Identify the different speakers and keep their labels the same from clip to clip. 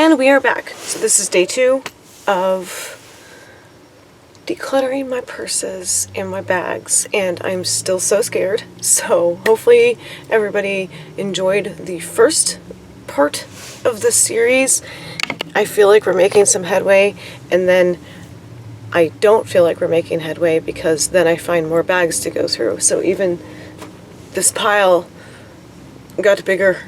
Speaker 1: And we are back. So this is day 2 of decluttering my purses and my bags, and I'm still so scared. So hopefully everybody enjoyed the first part of the series. I feel like we're making some headway, and then I don't feel like we're making headway because then I find more bags to go through. So even this pile got bigger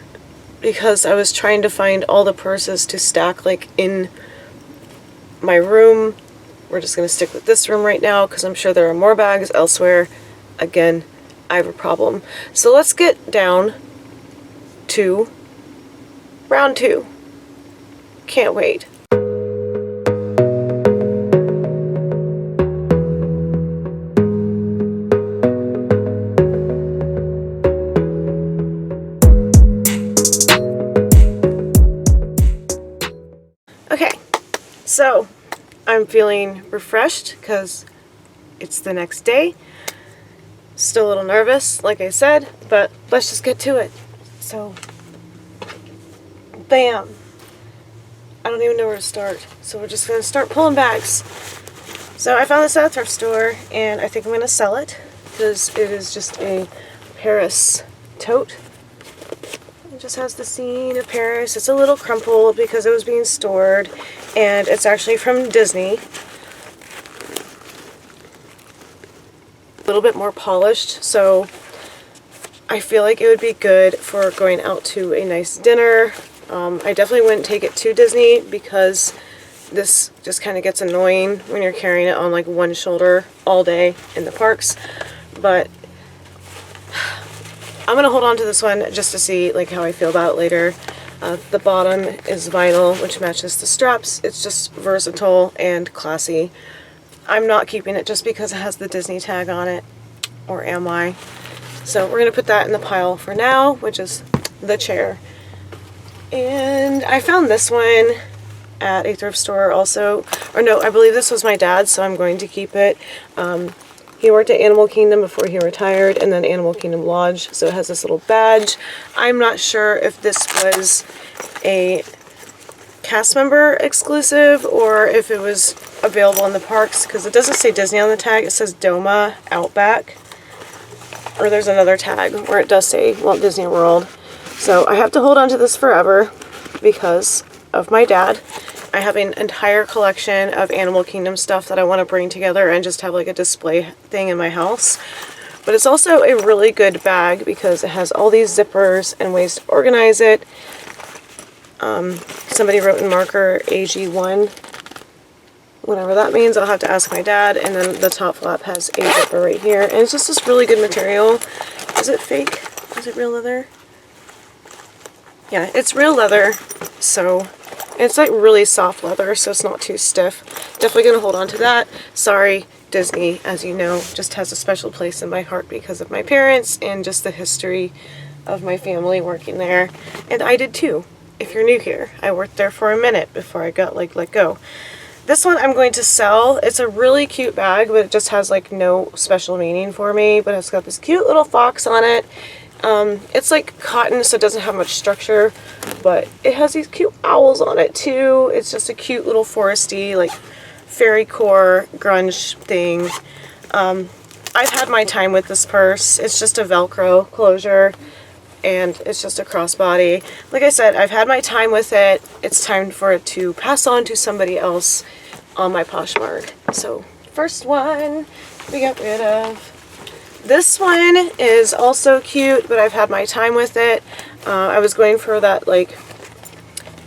Speaker 1: because I was trying to find all the purses to stack like in my room. We're just going to stick with this room right now because I'm sure there are more bags elsewhere. Again, I have a problem. So let's get down to round 2. Can't wait. Okay, so I'm feeling refreshed because it's the next day. Still a little nervous, like I said, but let's just get to it. So, bam. I don't even know where to start. So we're just going to start pulling bags. So I found this at a thrift store, and I think I'm going to sell it because it is just a Paris tote. It just has the scene of Paris. It's a little crumpled because it was being stored, and it's actually from Disney. A little bit more polished, so I feel like it would be good for going out to a nice dinner. I definitely wouldn't take it to Disney because this just kind of gets annoying when you're carrying it on like one shoulder all day in the parks, but I'm going to hold on to this one just to see like how I feel about it later. The bottom is vinyl, which matches the straps. It's just versatile and classy. I'm not keeping it just because it has the Disney tag on it, or am I? So we're going to put that in the pile for now, which is the chair. And I found this one at a thrift store also, or no, I believe this was my dad's, so I'm going to keep it. He worked at Animal Kingdom before he retired, and then Animal Kingdom Lodge, so it has this little badge. I'm not sure if this was a cast member exclusive or if it was available in the parks, because it doesn't say Disney on the tag. It says Doma Outback, or there's another tag where it does say Walt Disney World. So I have to hold on to this forever because of my dad. I have an entire collection of Animal Kingdom stuff that I want to bring together and just have like a display thing in my house. But it's also a really good bag because it has all these zippers and ways to organize it. Somebody wrote in marker AG1, whatever that means. I'll have to ask my dad. And then the top flap has a zipper right here. And it's just this really good material. Is it fake? Is it real leather? Yeah, it's real leather. So it's like really soft leather, so it's not too stiff. Definitely going to hold on to that. Sorry, Disney, as you know, just has a special place in my heart because of my parents and just the history of my family working there. And I did too. If you're new here, I worked there for a minute before I got like let go. This one I'm going to sell. It's a really cute bag, but it just has like no special meaning for me. But it's got this cute little fox on it. It's like cotton, so it doesn't have much structure, but it has these cute owls on it too. It's just a cute little foresty, like fairy core grunge thing. I've had my time with this purse. It's just a Velcro closure, and it's just a crossbody. Like I said, I've had my time with it. It's time for it to pass on to somebody else on my PoshMark. So first one we got rid of. This one is also cute, but I've had my time with it. I was going for that, like,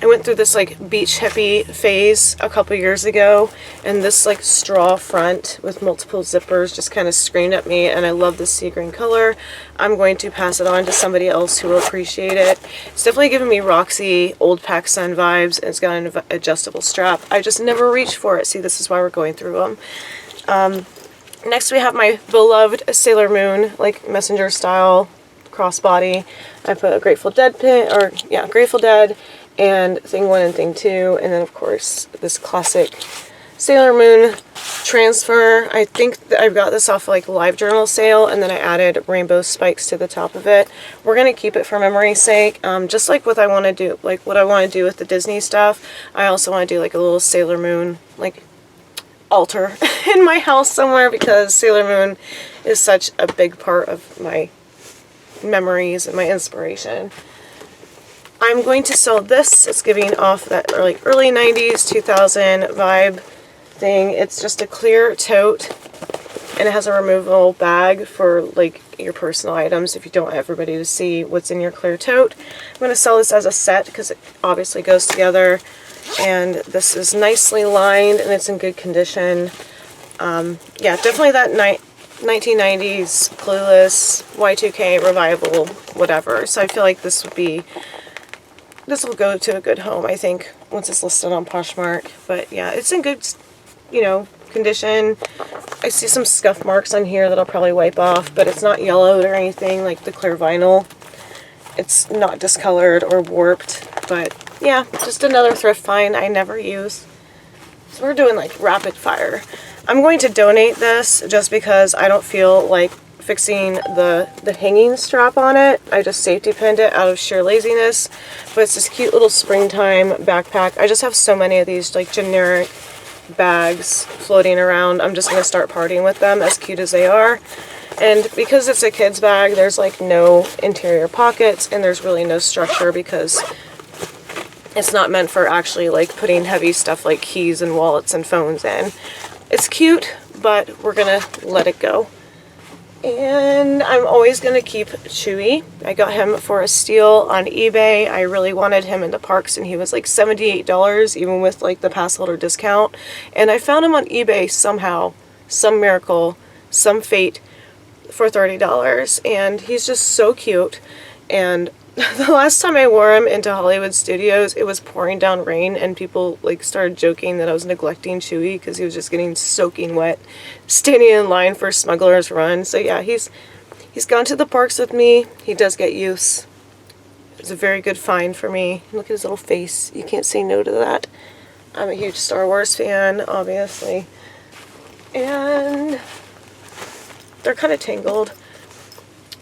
Speaker 1: I went through this, like, beach hippie phase a couple years ago, and this, like, straw front with multiple zippers just kind of screamed at me, and I love this sea green color. I'm going to pass it on to somebody else who will appreciate it. It's definitely giving me Roxy Old PacSun vibes, and it's got an adjustable strap. I just never reached for it. See, this is why we're going through them. Next we have my beloved Sailor Moon, like messenger style crossbody. I put a Grateful Dead pin, or yeah, Grateful Dead, and Thing 1 and Thing 2, and then of course this classic Sailor Moon transfer. I think I've got this off like Livejournal sale, and then I added rainbow spikes to the top of it. We're gonna keep it for memory's sake. Just like what I want to do, with the Disney stuff. I also want to do like a little Sailor Moon like altar in my house somewhere, because Sailor Moon is such a big part of my memories and my inspiration. I'm going to sell this. It's giving off that like early 90s, 2000 vibe thing. It's just a clear tote, and it has a removable bag for like your personal items if you don't want everybody to see what's in your clear tote. I'm going to sell this as a set because it obviously goes together, and this is nicely lined and it's in good condition. Yeah, definitely that 1990s Clueless, Y2K revival, whatever. So I feel like this will go to a good home, I think, once it's listed on PoshMark. But yeah, it's in good, condition. I see some scuff marks on here that I'll probably wipe off, but it's not yellowed or anything like the clear vinyl. It's not discolored or warped, but yeah, just another thrift find I never use. So we're doing like rapid fire. I'm going to donate this just because I don't feel like fixing the hanging strap on it. I just safety pinned it out of sheer laziness, but it's this cute little springtime backpack. I just have so many of these like generic bags floating around. I'm just going to start partying with them, as cute as they are. And because it's a kid's bag, there's like no interior pockets, and there's really no structure because it's not meant for actually like putting heavy stuff like keys and wallets and phones in. It's cute, but we're going to let it go. And I'm always going to keep Chewy. I got him for a steal on eBay. I really wanted him in the parks, and he was like $78, even with like the pass holder discount. And I found him on eBay somehow, some miracle, some fate, for $30. And he's just so cute. And the last time I wore him into Hollywood Studios, it was pouring down rain, and people like started joking that I was neglecting Chewy because he was just getting soaking wet, standing in line for Smuggler's Run. So yeah, he's gone to the parks with me. He does get use. It's a very good find for me. Look at his little face. You can't say no to that. I'm a huge Star Wars fan, obviously. And they're kind of tangled.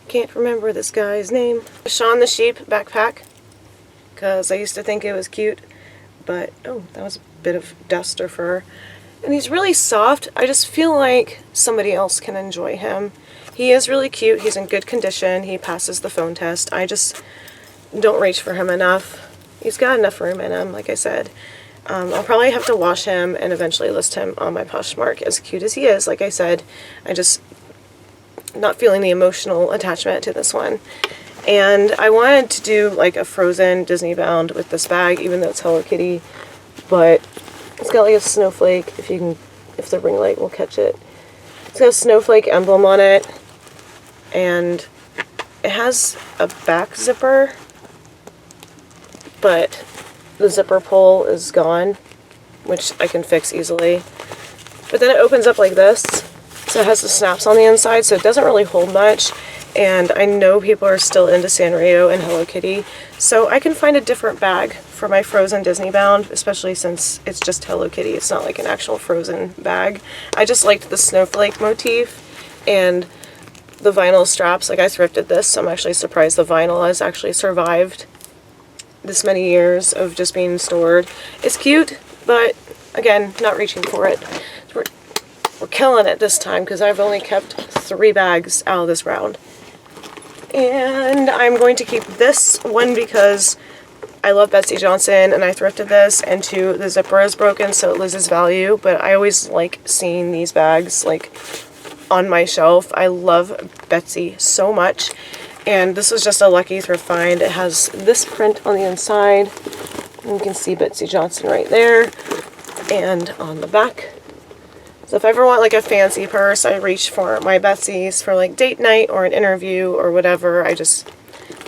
Speaker 1: Can't remember this guy's name. Sean the Sheep backpack, because I used to think it was cute, but oh, that was a bit of dust or fur. And he's really soft. I just feel like somebody else can enjoy him. He is really cute. He's in good condition. He passes the phone test. I just don't reach for him enough. He's got enough room in him, like I said. I'll probably have to wash him and eventually list him on my PoshMark. As cute as he is, like I said, I just not feeling the emotional attachment to this one. And I wanted to do like a Frozen Disney bound with this bag, even though it's Hello Kitty, but it's got like a snowflake, if the ring light will catch it. It's got a snowflake emblem on it, and it has a back zipper, but the zipper pull is gone, which I can fix easily. But then it opens up like this. So it has the snaps on the inside, so it doesn't really hold much. And I know people are still into Sanrio and Hello Kitty, so I can find a different bag for my Frozen Disney bound, especially since it's just Hello Kitty. It's not like an actual Frozen bag. I just liked the snowflake motif and the vinyl straps. Like, I thrifted this, so I'm actually surprised the vinyl has actually survived this many years of just being stored. It's cute, but again, not reaching for it. We're killing it this time because I've only kept 3 bags out of this round. And I'm going to keep this one because I love Betsy Johnson and I thrifted this, and 2, the zipper is broken, so it loses value. But I always like seeing these bags like on my shelf. I love Betsy so much, and this was just a lucky thrift find. It has this print on the inside, and you can see Betsy Johnson right there, and on the back. So if I ever want like a fancy purse, I reach for my Betsy's for like date night or an interview or whatever.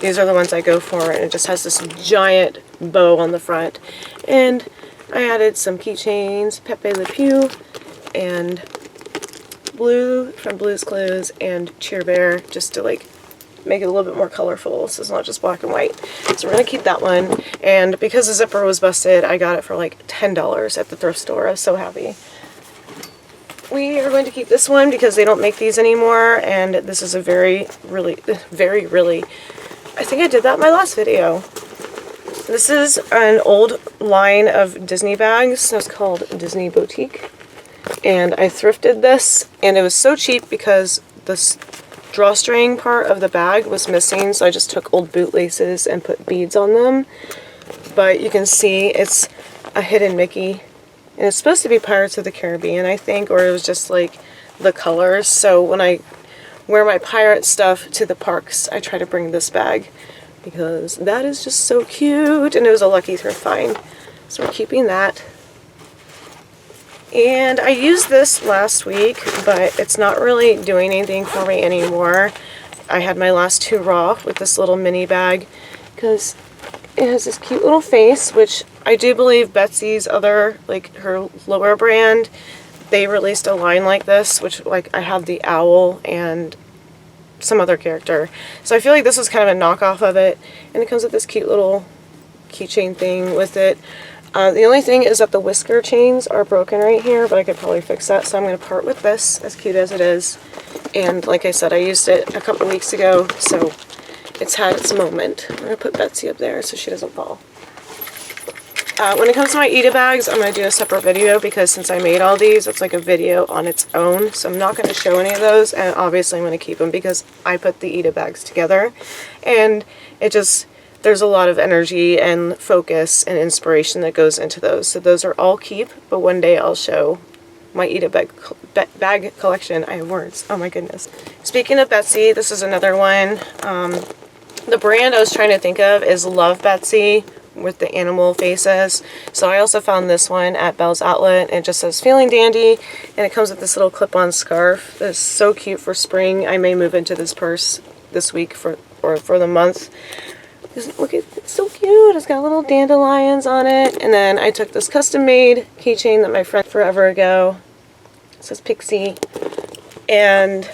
Speaker 1: These are the ones I go for, and it just has this giant bow on the front. And I added some keychains, Pepe Le Pew, and Blue from Blue's Clues, and Cheer Bear, just to like make it a little bit more colorful so it's not just black and white. So we're going to keep that one. And because the zipper was busted, I got it for like $10 at the thrift store. I was so happy. we are going to keep this one because they don't make these anymore, and this is a very, really, I think I did that in my last video. This is an old line of Disney bags. It's called Disney Boutique. And I thrifted this, and it was so cheap because this drawstring part of the bag was missing, so I just took old bootlaces and put beads on them. But you can see it's a hidden Mickey, and it's supposed to be Pirates of the Caribbean, I think, or it was just like the colors. So when I wear my pirate stuff to the parks, I try to bring this bag because that is just so cute, and it was a lucky thrift find. So we're keeping that. And I used this last week, but it's not really doing anything for me anymore. I had my last 2 raw with this little mini bag because it has this cute little face, which I do believe Betsy's other, like her lower brand, they released a line like this, which like I have the owl and some other character. So I feel like this is kind of a knockoff of it, and it comes with this cute little keychain thing with it. The only thing is that the whisker chains are broken right here, but I could probably fix that, so I'm going to part with this, as cute as it is. And like I said, I used it a couple weeks ago, so it's had its moment. I'm going to put Betsy up there so she doesn't fall. When it comes to my Eda bags, I'm going to do a separate video because since I made all these, it's like a video on its own. So I'm not going to show any of those, and obviously I'm going to keep them because I put the Eda bags together. And it just, there's a lot of energy and focus and inspiration that goes into those. So those are all keep, but one day I'll show my Eda bag collection. I have words. Oh my goodness. Speaking of Betsy, this is another one. The brand I was trying to think of is Love Betsy with the animal faces. So I also found this one at Bell's Outlet, and it just says feeling dandy, and it comes with this little clip-on scarf that's so cute for spring. I may move into this purse this week for the month. Look, it's so cute. It's got little dandelions on it. And then I took this custom-made keychain that my friend forever ago. It says Pixi. And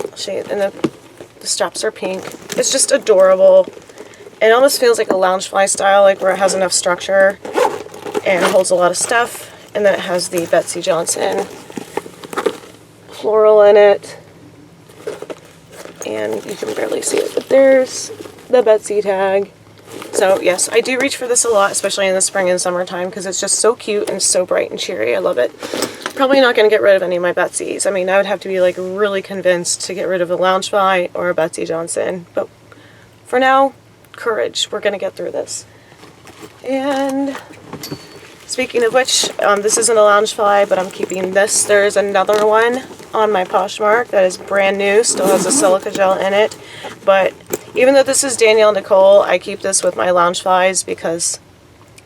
Speaker 1: I'll show you. And the straps are pink. It's just adorable. It almost feels like a Loungefly style, like where it has enough structure and holds a lot of stuff. And then it has the Betsy Johnson floral in it. And you can barely see it, but there's the Betsy tag. So yes, I do reach for this a lot, especially in the spring and summertime, because it's just so cute and so bright and cheery. I love it. Probably not going to get rid of any of my Betsy's. I mean, I would have to be like really convinced to get rid of a Loungefly or a Betsy Johnson, but for now, courage. We're going to get through this. And speaking of which, this isn't a Loungefly, but I'm keeping this. There's another one on my PoshMark that is brand new, still has a silica gel in it, but even though this is Danielle Nicole, I keep this with my Loungeflies because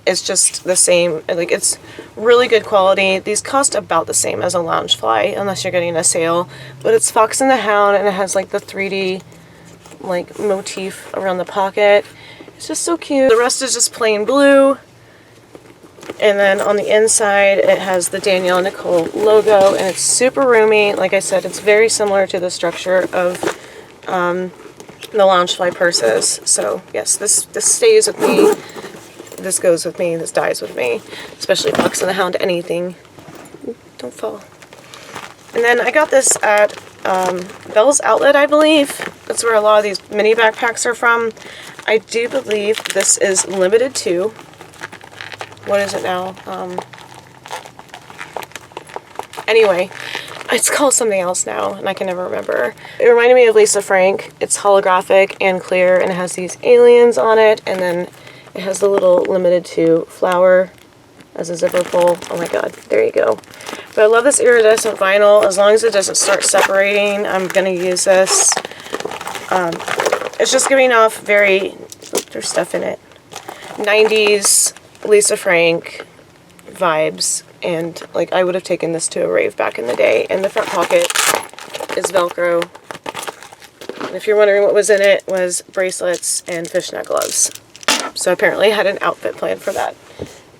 Speaker 1: it's just the same. Like, it's really good quality. These cost about the same as a Loungefly, unless you're getting a sale, but it's Fox and the Hound, and it has like the 3D like motif around the pocket. It's just so cute. The rest is just plain blue. And then on the inside, it has the Danielle Nicole logo, and it's super roomy. Like I said, it's very similar to the structure of the Loungefly purses. So yes, this stays with me. This goes with me. This dies with me. Especially Fox and the Hound, anything. Don't fall. And then I got this at Bell's Outlet, I believe. That's where a lot of these mini backpacks are from. I do believe this is limited to, what is it now? Anyway, it's called something else now, and I can never remember. It reminded me of Lisa Frank. It's holographic and clear, and it has these aliens on it, and then it has the little limited to flower as a zipper pull. Oh my god, there you go. But I love this iridescent vinyl. As long as it doesn't start separating, I'm going to use this. It's just giving off very, there's stuff in it, 90s Lisa Frank vibes, and like I would have taken this to a rave back in the day. And the front pocket is Velcro. And if you're wondering what was in it, was bracelets and fishnet gloves. So apparently I had an outfit planned for that.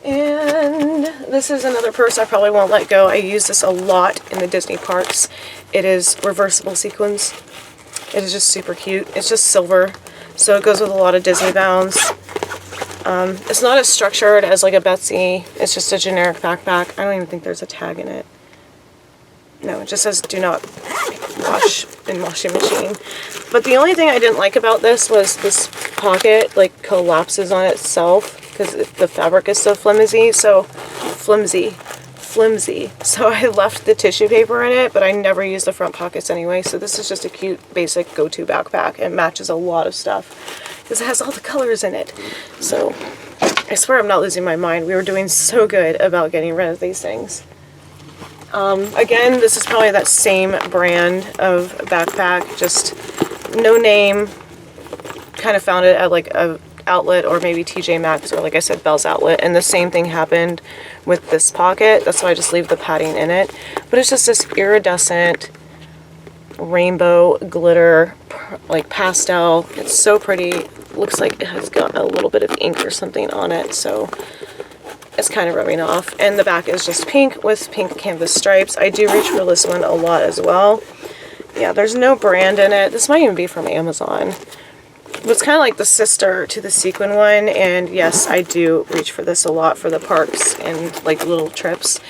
Speaker 1: And this is another purse I probably won't let go. I use this a lot in the Disney parks. It is reversible sequins. It is just super cute. It's just silver, so it goes with a lot of Disney bounds. It's not as structured as like a Betsy. It's just a generic backpack. I don't even think there's a tag in it. No, it just says do not wash in washing machine. But the only thing I didn't like about this was this pocket like collapses on itself because the fabric is so flimsy. So I left the tissue paper in it, but I never use the front pockets anyway. So this is just a cute basic go-to backpack. It matches a lot of stuff because it has all the colors in it. So I swear I'm not losing my mind. We were doing so good about getting rid of these things. Again, this is probably that same brand of backpack, just no name. Kind of found it at like a outlet or maybe TJ Maxx or like I said, Bell's Outlet. And the same thing happened with this pocket. That's why I just leave the padding in it. But it's just this iridescent rainbow glitter, like pastel. It's so pretty. Looks like it has got a little bit of ink or something on it. So it's kind of rubbing off. And the back is just pink with pink canvas stripes. I do reach for this one a lot as well. Yeah, there's no brand in it. This might even be from Amazon. But it's kind of like the sister to the sequin one. And yes, I do reach for this a lot for the parks and like little trips.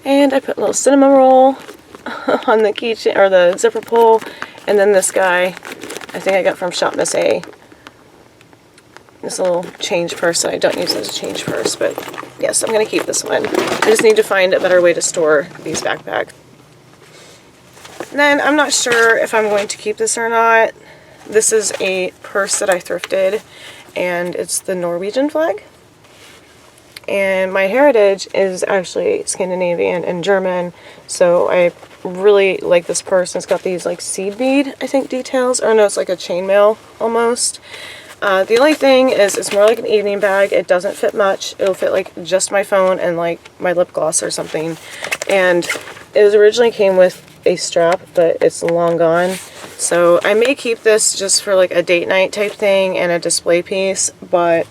Speaker 1: And I put a little cinnamon roll on the keychain or the zipper pull. And then this guy, I think I got from Shop Miss A. This little change purse that I don't use as a change purse, but yes, I'm going to keep this one. I just need to find a better way to store these backpacks. And then I'm not sure if I'm going to keep this or not. This is a purse that I thrifted, and it's the Norwegian flag. And my heritage is actually Scandinavian and German, so I really like this purse. It's got these like seed bead, I think, details. Or no, it's like a chainmail almost. The only thing is it's more like an evening bag. It doesn't fit much. It'll fit like just my phone and like my lip gloss or something. And it originally came with a strap, but it's long gone. So I may keep this just for like a date night type thing and a display piece, but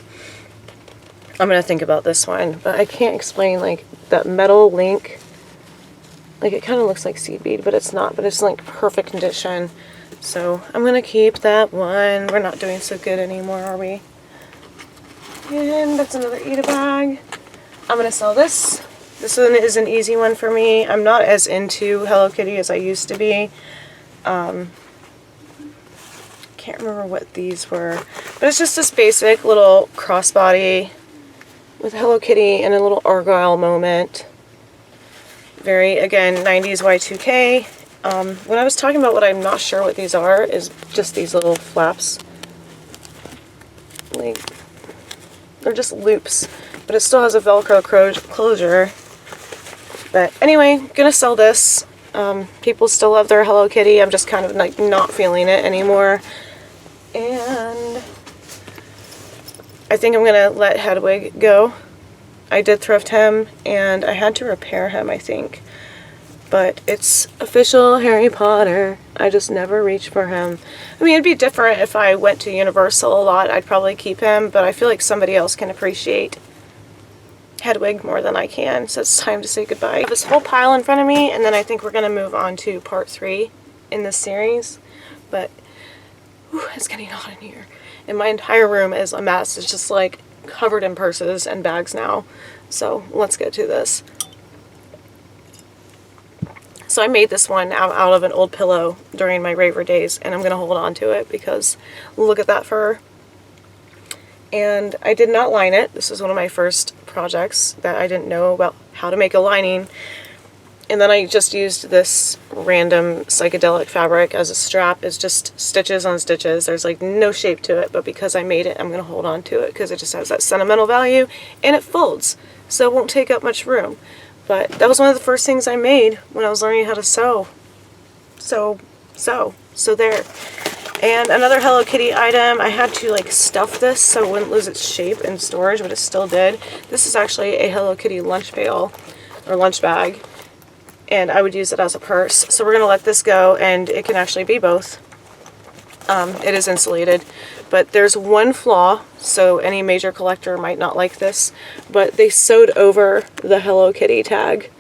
Speaker 1: I'm going to think about this one. But I can't explain like that metal link. Like it kind of looks like seed bead, but it's not. But it's like perfect condition. So I'm going to keep that one. We're not doing so good anymore, are we? And that's another Eda bag. I'm going to sell this. This one is an easy one for me. I'm not as into Hello Kitty as I used to be. Can't remember what these were. But it's just this basic little crossbody with Hello Kitty and a little Argyle moment. Very, again, 90s Y2K. When I was talking about what I'm not sure what these are, is just these little flaps. Like, they're just loops, but it still has a Velcro closure. But anyway, gonna sell this. People still love their Hello Kitty. I'm just kind of like not feeling it anymore. And I think I'm gonna let Hedwig go. I did thrift him, and I had to repair him, I think. But it's official Harry Potter. I just never reach for him. I mean, it'd be different if I went to Universal a lot. I'd probably keep him, but I feel like somebody else can appreciate Hedwig more than I can. So it's time to say goodbye. I have this whole pile in front of me, and then I think we're going to move on to part 3 in this series. But whew, it's getting hot in here. And my entire room is a mess. It's just like covered in purses and bags now. So let's get to this. So I made this one out of an old pillow during my raver days, and I'm going to hold on to it because look at that fur. And I did not line it. This was one of my first projects that I didn't know about how to make a lining. And then I just used this random psychedelic fabric as a strap. It's just stitches on stitches. There's like no shape to it, but because I made it, I'm going to hold on to it because it just has that sentimental value, and it folds, so it won't take up much room. But that was one of the first things I made when I was learning how to sew. So there. And another Hello Kitty item, I had to like stuff this so it wouldn't lose its shape in storage, but it still did. This is actually a Hello Kitty lunch pail, or lunch bag, and I would use it as a purse. So we're going to let this go, and it can actually be both. It is insulated, but there's one flaw, so any major collector might not like this, but they sewed over the Hello Kitty tag.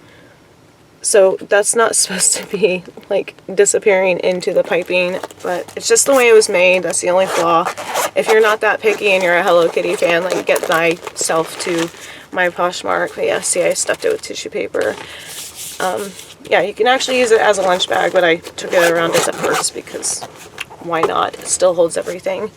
Speaker 1: So that's not supposed to be like disappearing into the piping, but it's just the way it was made. That's the only flaw. If you're not that picky and you're a Hello Kitty fan, like get myself to my PoshMark. But yeah, see, I stuffed it with tissue paper. yeah, you can actually use it as a lunch bag, but I took it around as a purse because why not? It still holds everything.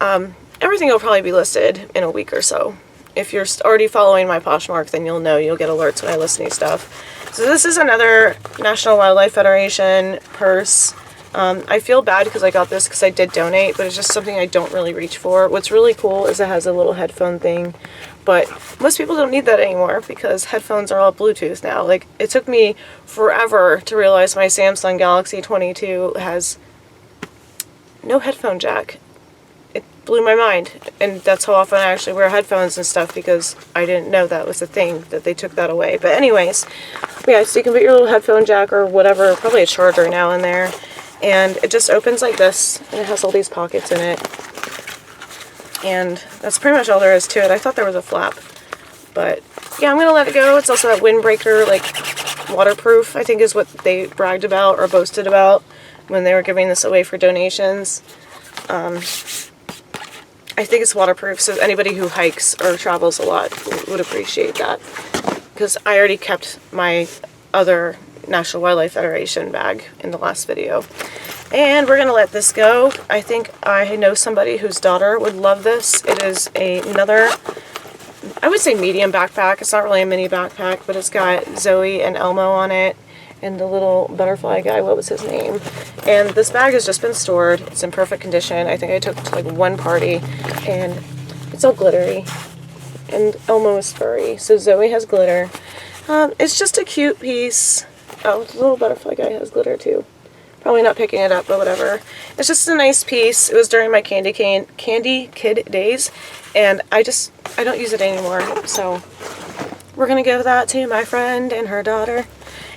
Speaker 1: Everything will probably be listed in a week or so. If you're already following my Poshmark, then you'll know, you'll get alerts when I list new stuff. So this is another National Wildlife Federation purse. I feel bad because I got this because I did donate, but it's just something I don't really reach for. What's really cool is it has a little headphone thing, but most people don't need that anymore because headphones are all Bluetooth now. Like, it took me forever to realize my Samsung Galaxy 22 has no headphone jack. It blew my mind, and that's how often I actually wear headphones and stuff because I didn't know that was a thing, that they took that away. But anyways, yeah, so you can put your little headphone jack or whatever, probably a charger now in there, and it just opens like this, and it has all these pockets in it, and that's pretty much all there is to it. I thought there was a flap, but yeah, I'm gonna let it go. It's also that windbreaker, like waterproof, I think is what they bragged about or boasted about when they were giving this away for donations. I think it's waterproof, so anybody who hikes or travels a lot would appreciate that. Because I already kept my other National Wildlife Federation bag in the last video. And we're going to let this go. I think I know somebody whose daughter would love this. It is another, I would say medium backpack. It's not really a mini backpack, but it's got Zoe and Elmo on it. And the little butterfly guy, what was his name? And this bag has just been stored. It's in perfect condition. I think I took it to like one party, and it's all glittery. And Elmo is furry, so Zoe has glitter. It's just a cute piece. Oh, the little butterfly guy has glitter too. Probably not picking it up, but whatever. It's just a nice piece. It was during my candy kid days, and I don't use it anymore. So we're gonna give that to my friend and her daughter.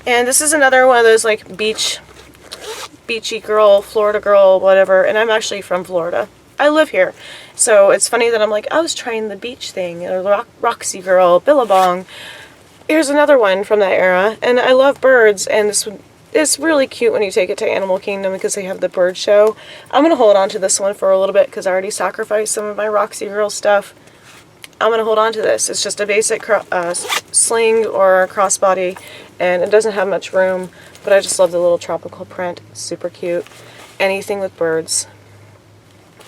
Speaker 1: And this is another one of those like beachy girl, Florida girl, whatever. And I'm actually from Florida. I live here. So it's funny that I'm like, I was trying the beach thing, or Roxy girl, Billabong. Here's another one from that era. And I love birds, and it's really cute when you take it to Animal Kingdom because they have the bird show. I'm going to hold on to this one for a little bit because I already sacrificed some of my Roxy girl stuff. I'm going to hold on to this. It's just a basic sling or crossbody, and it doesn't have much room, but I just love the little tropical print. Super cute. Anything with birds.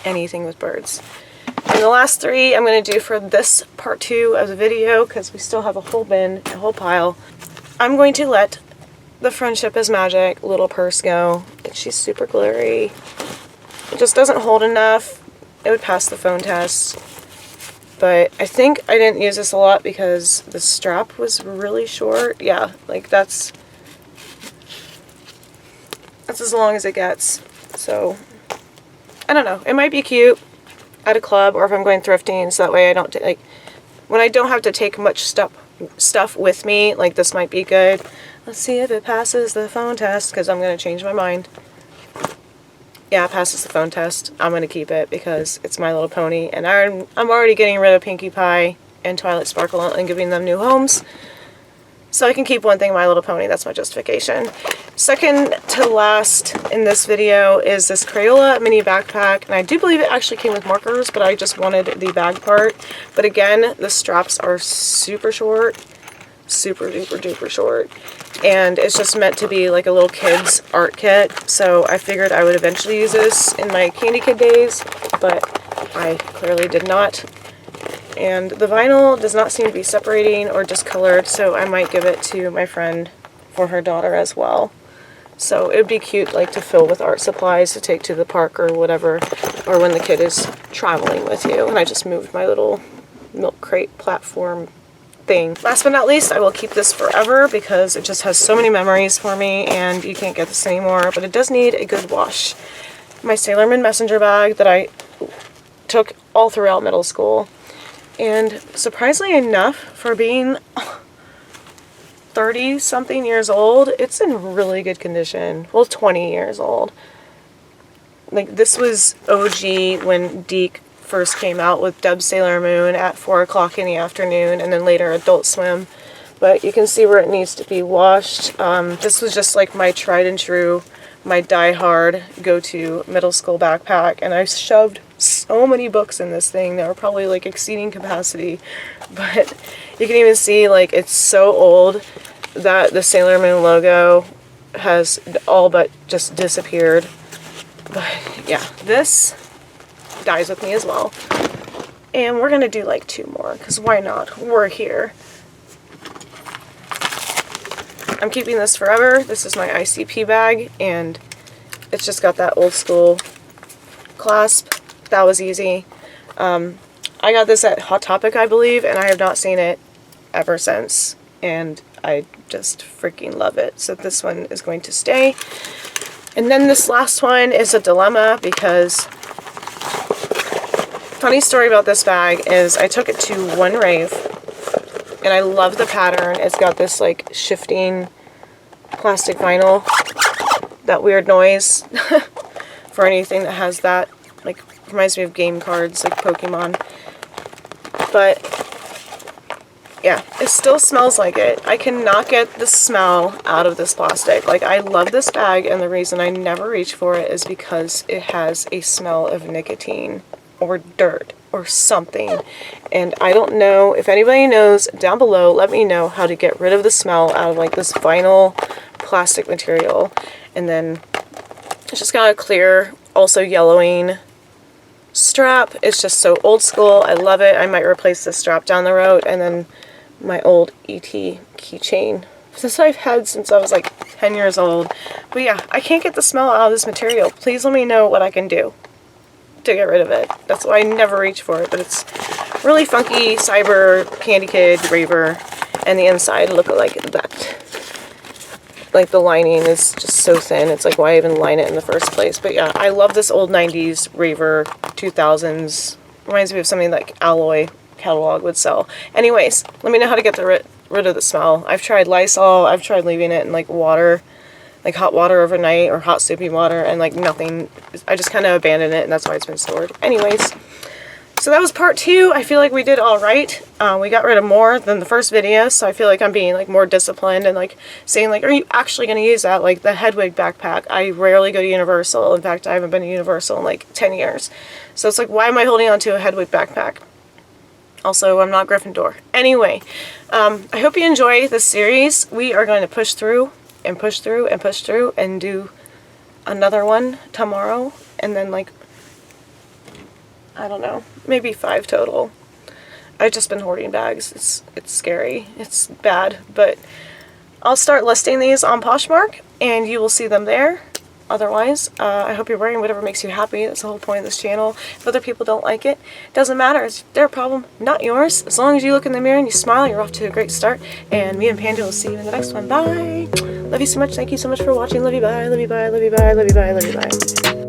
Speaker 1: Anything with birds. And the last three I'm going to do for this part 2 of the video, because we still have a whole bin, a whole pile. I'm going to let the Friendship is Magic little purse go. She's super glittery. It just doesn't hold enough. It would pass the phone test. But I think I didn't use this a lot because the strap was really short. Yeah, like that's as long as it gets. So, I don't know. It might be cute at a club or if I'm going thrifting, so that way I don't, like, when I don't have to take much stuff with me, like this might be good. Let's see if it passes the phone test, because I'm going to change my mind. Yeah, it passes the phone test. I'm going to keep it because it's My Little Pony, and I'm already getting rid of Pinkie Pie and Twilight Sparkle and giving them new homes. So I can keep one thing My Little Pony. That's my justification. Second to last in this video is this Crayola mini backpack, and I do believe it actually came with markers, but I just wanted the bag part. But again, the straps are super short. Super duper duper short. And it's just meant to be like a little kid's art kit, so I figured I would eventually use this in my candy kid days, but I clearly did not. And the vinyl does not seem to be separating or discolored, so I might give it to my friend for her daughter as well. So it would be cute, like, to fill with art supplies to take to the park or whatever, or when the kid is traveling with you. And I just moved my little milk crate platform thing. Last but not least, I will keep this forever because it just has so many memories for me, and you can't get this anymore, but it does need a good wash. My Sailorman messenger bag that I took all throughout middle school, and surprisingly enough, for being 30 something years old, it's in really good condition. Well, 20 years old. Like, this was OG when Deke first came out with Dub Sailor Moon at 4 o'clock in the afternoon, and then later Adult Swim. But you can see where it needs to be washed. This was just like my tried and true, my die-hard go-to middle school backpack, and I shoved so many books in this thing that were probably like exceeding capacity. But you can even see, like, it's so old. that the Sailor Moon logo has all but just disappeared. But yeah, this dies with me as well. And we're gonna do like 2 more, because why not? We're here. I'm keeping this forever. This is my ICP bag, and it's just got that old school clasp. That was easy. I got this at Hot Topic, I believe, and I have not seen it ever since. And I just freaking love it. So this one is going to stay. And then this last one is a dilemma, because funny story about this bag is I took it to one rave and I love the pattern. It's got this like shifting plastic vinyl, that weird noise for anything that has that, like, reminds me of game cards like Pokemon. But yeah, it still smells like it. I cannot get the smell out of this plastic. Like, I love this bag, and the reason I never reach for it is because it has a smell of nicotine or dirt or something. And I don't know if anybody knows down below. Let me know how to get rid of the smell out of like this vinyl plastic material. And then it's just got a clear, also yellowing strap. It's just so old school. I love it. I might replace this strap down the road. And then my old ET keychain. This I've had since I was like 10 years old. But yeah, I can't get the smell out of this material. Please let me know what I can do to get rid of it. That's why I never reach for it. But it's really funky, cyber, candy kid, raver. And the inside look like that. Like the lining is just so thin. It's like, why even line it in the first place? But yeah, I love this old 90s raver, 2000s. Reminds me of something like Alloy catalog would sell. Anyways, let me know how to get rid of the smell. I've tried Lysol. I've tried leaving it in like water, like hot water overnight, or hot soapy water, and like nothing. I just kind of abandoned it, and that's why it's been stored. Anyways, so that was part 2. I feel like we did all right. We got rid of more than the first video, so I feel like I'm being like more disciplined and like saying like, are you actually going to use that? Like the Hedwig backpack. I rarely go to Universal. In fact, I haven't been to Universal in like 10 years. So it's like, why am I holding on to a Hedwig backpack? Also, I'm not Gryffindor. Anyway, I hope you enjoy this series. We are going to push through and push through and push through and do another one tomorrow. And then like, I don't know, maybe 5 total. I've just been hoarding bags. It's scary. It's bad. But I'll start listing these on PoshMark, and you will see them there. Otherwise, I hope you're wearing whatever makes you happy. That's the whole point of this channel. If other people don't like it, doesn't matter. It's their problem, not yours. As long as you look in the mirror and you smile, you're off to a great start. And me and Panda will see you in the next one. Bye! Love you so much. Thank you so much for watching. Love you, bye. Love you, bye. Love you, bye. Love you, bye. Love you, bye.